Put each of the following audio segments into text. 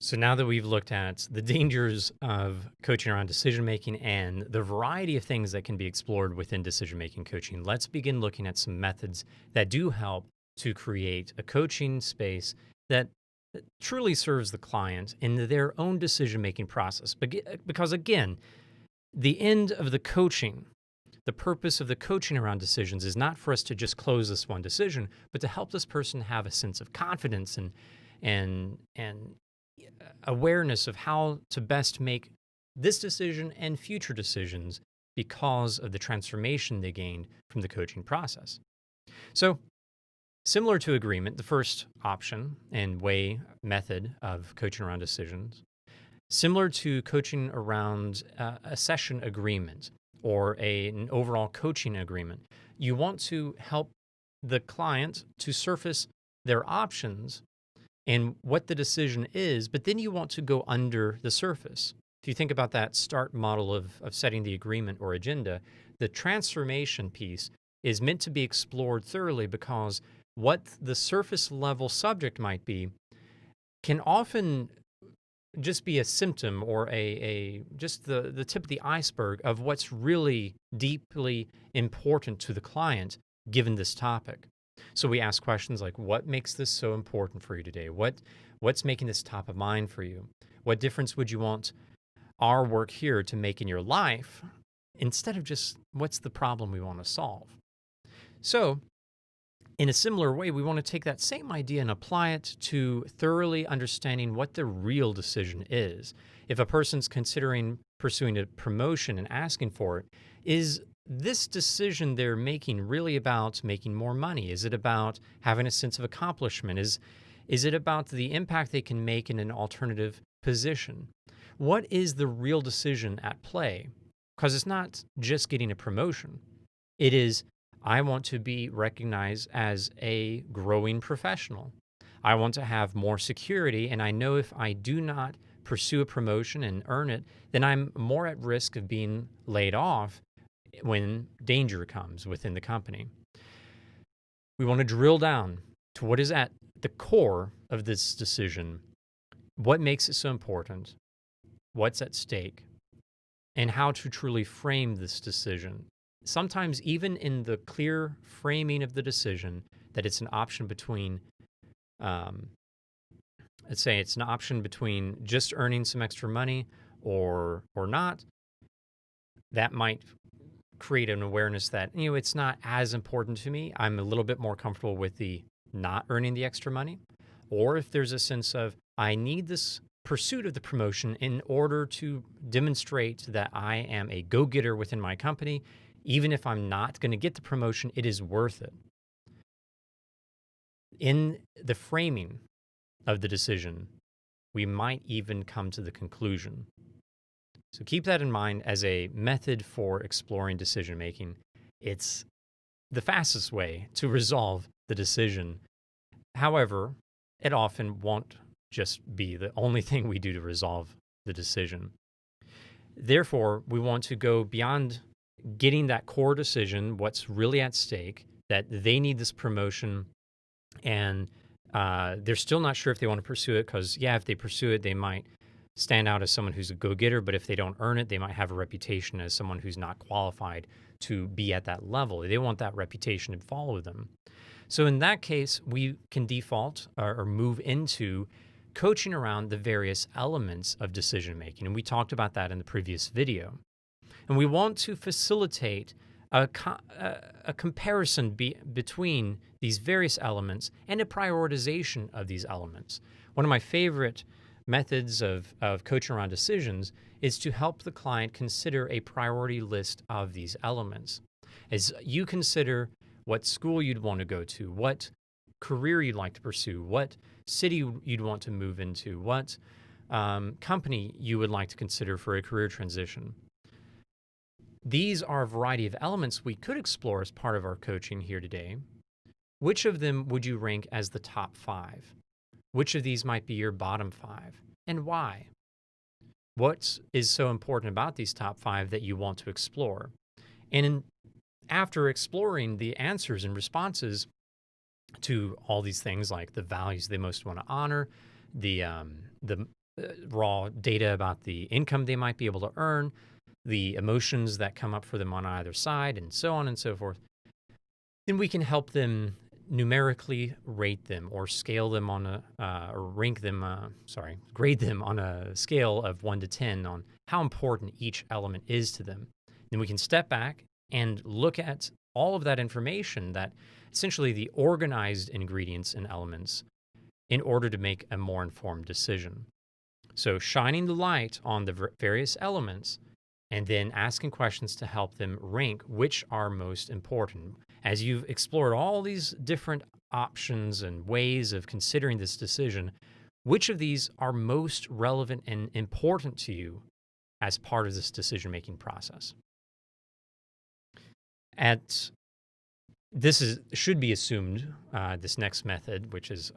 So now that we've looked at the dangers of coaching around decision making and the variety of things that can be explored within decision making coaching, let's begin looking at some methods that do help to create a coaching space that truly serves the client in their own decision making process. Because again, the end of the coaching, the purpose of the coaching around decisions is not for us to just close this one decision, but to help this person have a sense of confidence and awareness of how to best make this decision and future decisions because of the transformation they gained from the coaching process. So, similar to agreement, the first option and method of coaching around decisions, similar to coaching around a session agreement or an overall coaching agreement, you want to help the client to surface their options and what the decision is, but then you want to go under the surface. If you think about that start model of setting the agreement or agenda, the transformation piece is meant to be explored thoroughly because what the surface level subject might be can often just be a symptom or just the tip of the iceberg of what's really deeply important to the client given this topic. So we ask questions like, what makes this so important for you today? What's making this top of mind for you? What difference would you want our work here to make in your life instead of just what's the problem we want to solve? So in a similar way, we want to take that same idea and apply it to thoroughly understanding what the real decision is. If a person's considering pursuing a promotion and asking for it, is this decision they're making really about making more money? Is it about having a sense of accomplishment? Is it about the impact they can make in an alternative position? What is the real decision at play? Because it's not just getting a promotion. It is, I want to be recognized as a growing professional. I want to have more security, and I know if I do not pursue a promotion and earn it, then I'm more at risk of being laid off when danger comes within the company. We want to drill down to what is at the core of this decision, what makes it so important, what's at stake, and how to truly frame this decision. Sometimes even in the clear framing of the decision that it's an option between, let's say it's an option between just earning some extra money or not, that might create an awareness that, it's not as important to me. I'm a little bit more comfortable with the not earning the extra money. Or if there's a sense of, I need this pursuit of the promotion in order to demonstrate that I am a go-getter within my company. Even if I'm not going to get the promotion, it is worth it. In the framing of the decision, we might even come to the conclusion. So keep that in mind as a method for exploring decision making. It's the fastest way to resolve the decision. However, it often won't just be the only thing we do to resolve the decision. Therefore, we want to go beyond getting that core decision, what's really at stake, that they need this promotion and they're still not sure if they want to pursue it because, if they pursue it, they might stand out as someone who's a go-getter, but if they don't earn it, they might have a reputation as someone who's not qualified to be at that level. They want that reputation to follow them. So in that case, we can default or move into coaching around the various elements of decision-making. And we talked about that in the previous video. And we want to facilitate a comparison between these various elements and a prioritization of these elements. One of my favorite methods of coaching around decisions is to help the client consider a priority list of these elements. As you consider what school you'd want to go to, what career you'd like to pursue, what city you'd want to move into, what company you would like to consider for a career transition. These are a variety of elements we could explore as part of our coaching here today. Which of them would you rank as the top 5? Which of these might be your bottom 5, and why? What is so important about these top 5 that you want to explore? And after exploring the answers and responses to all these things, like the values they most want to honor, the raw data about the income they might be able to earn, the emotions that come up for them on either side, and so on and so forth, then we can help them numerically rate them or scale them on a, or rank them, grade them on a scale of 1 to 10 on how important each element is to them. Then we can step back and look at all of that information, that essentially the organized ingredients and elements, in order to make a more informed decision. So shining the light on the various elements and then asking questions to help them rank which are most important. As you've explored all these different options and ways of considering this decision, which of these are most relevant and important to you as part of this decision-making process? Should be assumed, this next method, which is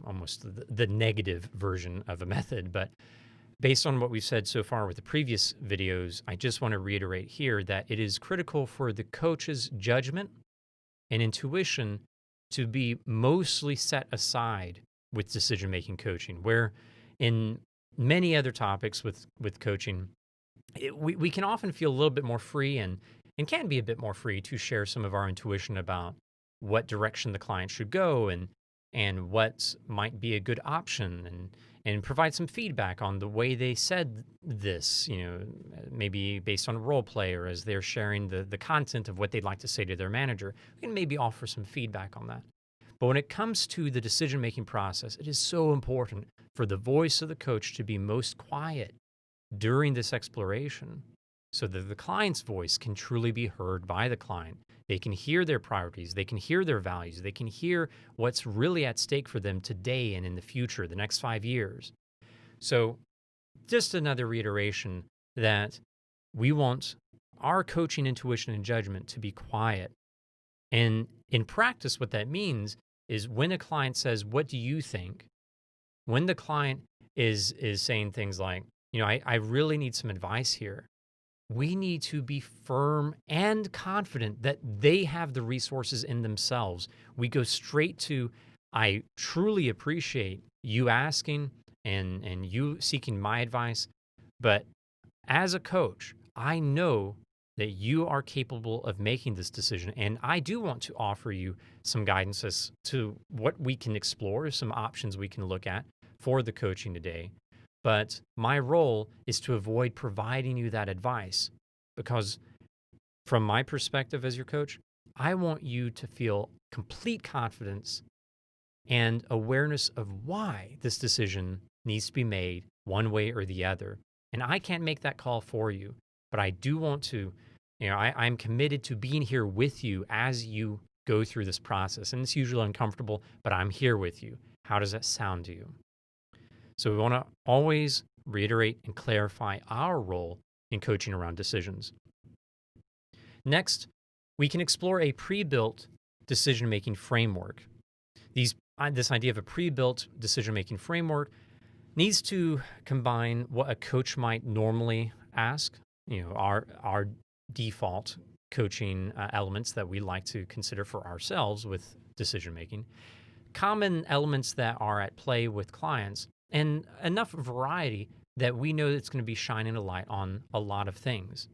almost the negative version of a method, but based on what we've said so far with the previous videos, I just want to reiterate here that it is critical for the coach's judgment and intuition to be mostly set aside with decision-making coaching, where in many other topics with coaching, we can often feel a little bit more free and can be a bit more free to share some of our intuition about what direction the client should go and what might be a good option, and provide some feedback on the way they said this, maybe based on role play or as they're sharing the content of what they'd like to say to their manager. We can maybe offer some feedback on that. But when it comes to the decision-making process, it is so important for the voice of the coach to be most quiet during this exploration so that the client's voice can truly be heard by the client. They can hear their priorities, they can hear their values, they can hear what's really at stake for them today and in the future, the next 5 years. So just another reiteration that we want our coaching intuition and judgment to be quiet. And in practice, what that means is when a client says, "What do you think?" When the client is saying things like, I really need some advice here, we need to be firm and confident that they have the resources in themselves. We go straight to, "I truly appreciate you asking and you seeking my advice, but as a coach, I know that you are capable of making this decision, and I do want to offer you some guidance as to what we can explore, some options we can look at for the coaching today. But my role is to avoid providing you that advice because from my perspective as your coach, I want you to feel complete confidence and awareness of why this decision needs to be made one way or the other. And I can't make that call for you, but I do want to, I'm committed to being here with you as you go through this process. And it's usually uncomfortable, but I'm here with you. How does that sound to you?" So we want to always reiterate and clarify our role in coaching around decisions. Next, we can explore a pre-built decision-making framework. This idea of a pre-built decision-making framework needs to combine what a coach might normally ask, our default coaching elements that we like to consider for ourselves with decision-making, common elements that are at play with clients, and enough variety that we know it's going to be shining a light on a lot of things.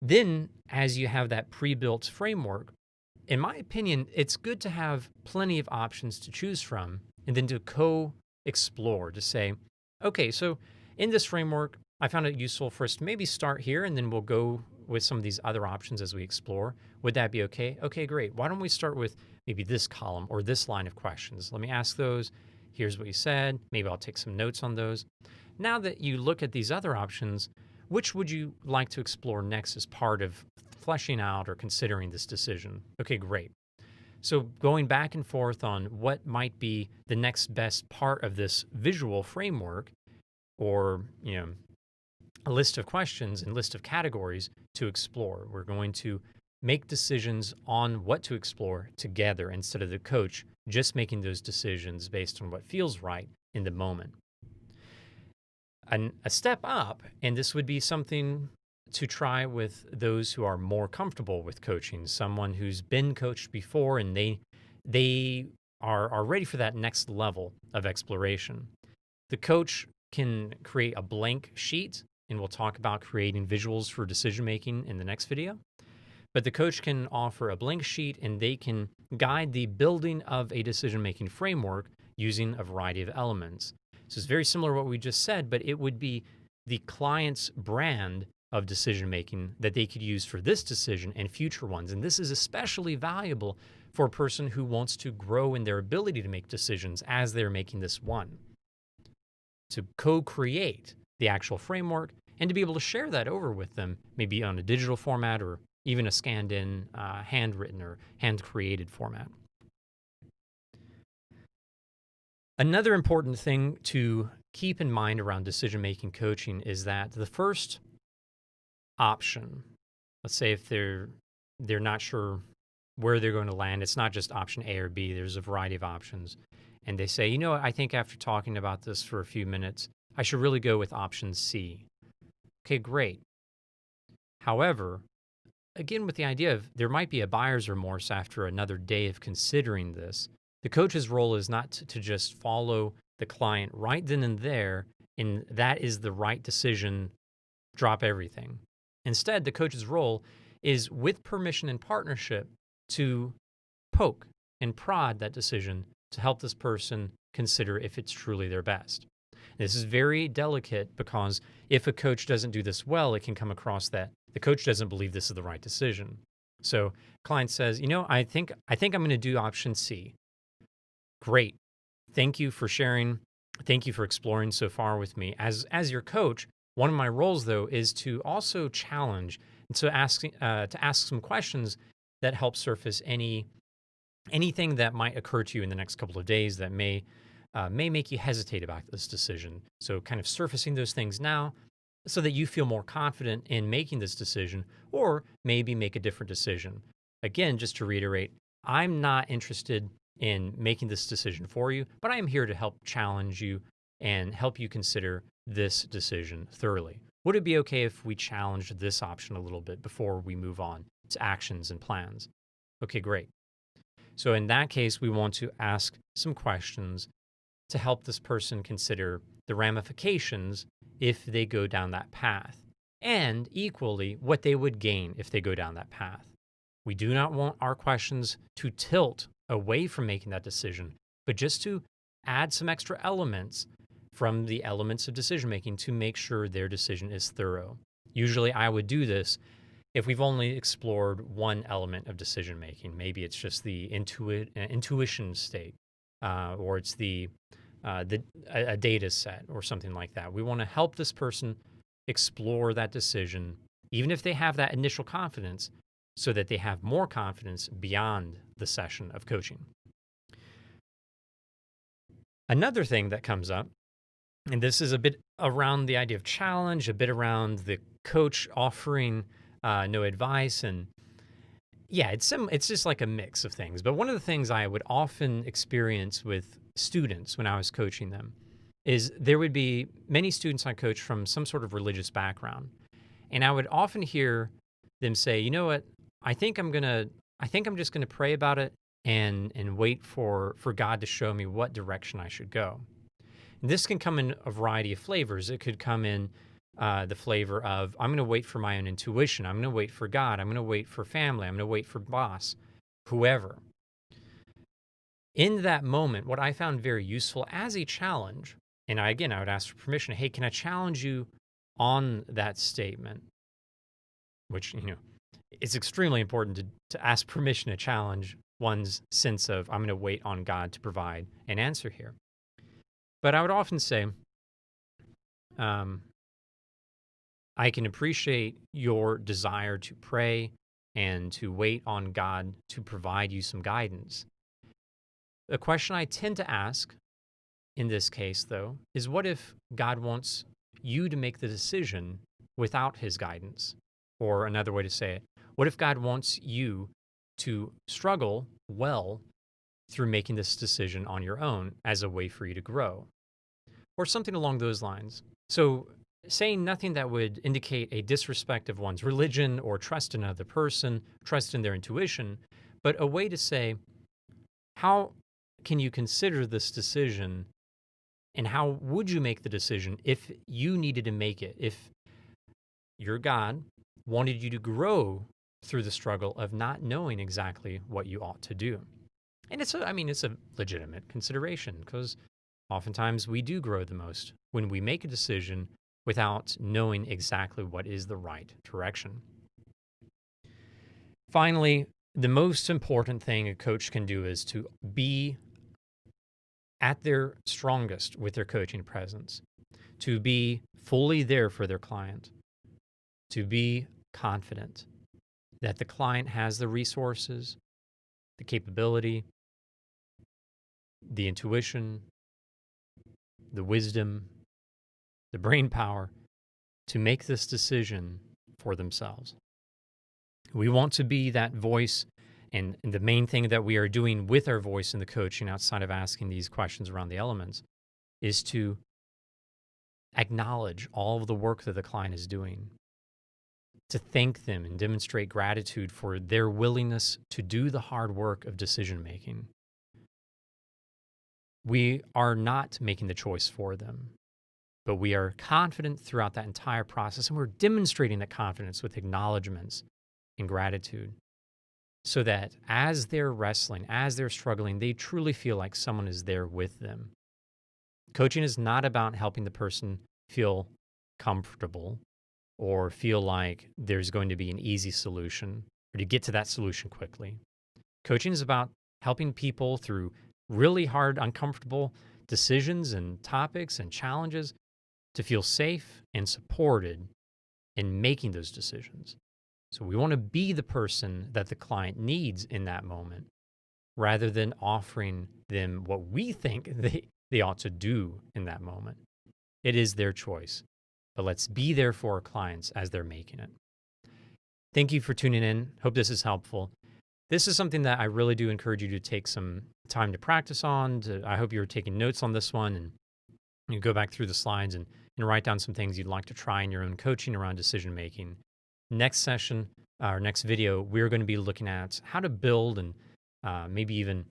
Then, as you have that pre-built framework, in my opinion, it's good to have plenty of options to choose from and then to co-explore, to say, okay, so in this framework, I found it useful for us to maybe start here and then we'll go with some of these other options as we explore. Would that be okay? Okay, great. Why don't we start with maybe this column or this line of questions? Let me ask those. Here's what you said. Maybe I'll take some notes on those. Now that you look at these other options, which would you like to explore next as part of fleshing out or considering this decision? Okay, great. So going back and forth on what might be the next best part of this visual framework, or, a list of questions and list of categories to explore. We're going to make decisions on what to explore together instead of the coach just making those decisions based on what feels right in the moment. And a step up, and this would be something to try with those who are more comfortable with coaching, someone who's been coached before and they are ready for that next level of exploration. The coach can create a blank sheet, and we'll talk about creating visuals for decision making in the next video. But the coach can offer a blank sheet and they can guide the building of a decision making framework using a variety of elements. So it's very similar to what we just said, but it would be the client's brand of decision making that they could use for this decision and future ones. And this is especially valuable for a person who wants to grow in their ability to make decisions as they're making this one. To co-create the actual framework and to be able to share that over with them, maybe on a digital format or even a scanned in, handwritten or hand created format. Another important thing to keep in mind around decision making coaching is that the first option, let's say if they're not sure where they're going to land, it's not just option A or B, there's a variety of options. And they say, I think after talking about this for a few minutes, I should really go with option C. Okay, great. However, again, with the idea of there might be a buyer's remorse after another day of considering this, the coach's role is not to just follow the client right then and there, and that is the right decision, drop everything. Instead, the coach's role is, with permission and partnership, to poke and prod that decision to help this person consider if it's truly their best. This is very delicate because if a coach doesn't do this well, it can come across that the coach doesn't believe this is the right decision. So client says, I think I'm going to do option C. Great. Thank you for sharing. Thank you for exploring so far with me. As your coach, one of my roles though is to also challenge and to ask some questions that help surface anything that might occur to you in the next couple of days that may make you hesitate about this decision. So kind of surfacing those things now so that you feel more confident in making this decision or maybe make a different decision. Again, just to reiterate, I'm not interested in making this decision for you, but I am here to help challenge you and help you consider this decision thoroughly. Would it be okay if we challenged this option a little bit before we move on to actions and plans? Okay, great. So in that case, we want to ask some questions to help this person consider the ramifications if they go down that path, and equally what they would gain if they go down that path. We do not want our questions to tilt away from making that decision, but just to add some extra elements from the elements of decision making to make sure their decision is thorough. Usually I would do this if we've only explored one element of decision making. Maybe it's just the intuition state, or it's a data set or something like that. We want to help this person explore that decision, even if they have that initial confidence, so that they have more confidence beyond the session of coaching. Another thing that comes up, and this is a bit around the idea of challenge, a bit around the coach offering no advice, and yeah, it's just like a mix of things. But one of the things I would often experience with students when I was coaching them is there would be many students I coach from some sort of religious background, and I would often hear them say, "You know what? I think I'm just gonna pray about it and wait for God to show me what direction I should go." And this can come in a variety of flavors. It could come in the flavor of, I'm going to wait for my own intuition. I'm going to wait for God. I'm going to wait for family. I'm going to wait for boss, whoever. In that moment, what I found very useful as a challenge, and I would ask for permission. Hey, can I challenge you on that statement? Which, it's extremely important to ask permission to challenge one's sense of, I'm going to wait on God to provide an answer here. But I would often say, I can appreciate your desire to pray and to wait on God to provide you some guidance. The question I tend to ask in this case, though, is what if God wants you to make the decision without his guidance? Or another way to say it, what if God wants you to struggle well through making this decision on your own as a way for you to grow? Or something along those lines. So saying nothing that would indicate a disrespect of one's religion or trust in another person, trust in their intuition, but a way to say, how can you consider this decision And how would you make the decision if you needed to make it? If your God wanted you to grow through the struggle of not knowing exactly what you ought to do. And it's a legitimate consideration, because oftentimes we do grow the most when we make a decision without knowing exactly what is the right direction. Finally, the most important thing a coach can do is to be at their strongest with their coaching presence, to be fully there for their client, to be confident that the client has the resources, the capability, the intuition, the wisdom, the brain power to make this decision for themselves. We want to be that voice, and the main thing that we are doing with our voice in the coaching, outside of asking these questions around the elements, is to acknowledge all of the work that the client is doing, to thank them and demonstrate gratitude for their willingness to do the hard work of decision making. We are not making the choice for them, but we are confident throughout that entire process, and we're demonstrating that confidence with acknowledgments and gratitude, so that as they're wrestling, as they're struggling, they truly feel like someone is there with them. Coaching is not about helping the person feel comfortable or feel like there's going to be an easy solution or to get to that solution quickly. Coaching is about helping people through really hard, uncomfortable decisions and topics and challenges to feel safe and supported in making those decisions. So we want to be the person that the client needs in that moment, rather than offering them what we think they ought to do in that moment. It is their choice, but let's be there for our clients as they're making it. Thank you for tuning in. Hope this is helpful. This is something that I really do encourage you to take some time to practice on. I hope you're taking notes on this one, and you go back through the slides and write down some things you'd like to try in your own coaching around decision making. Next session, our next video, we're going to be looking at how to build and maybe even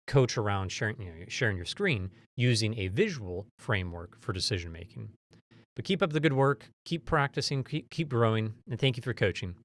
coach around sharing your screen using a visual framework for decision making. But keep up the good work, keep practicing, keep growing, and thank you for coaching.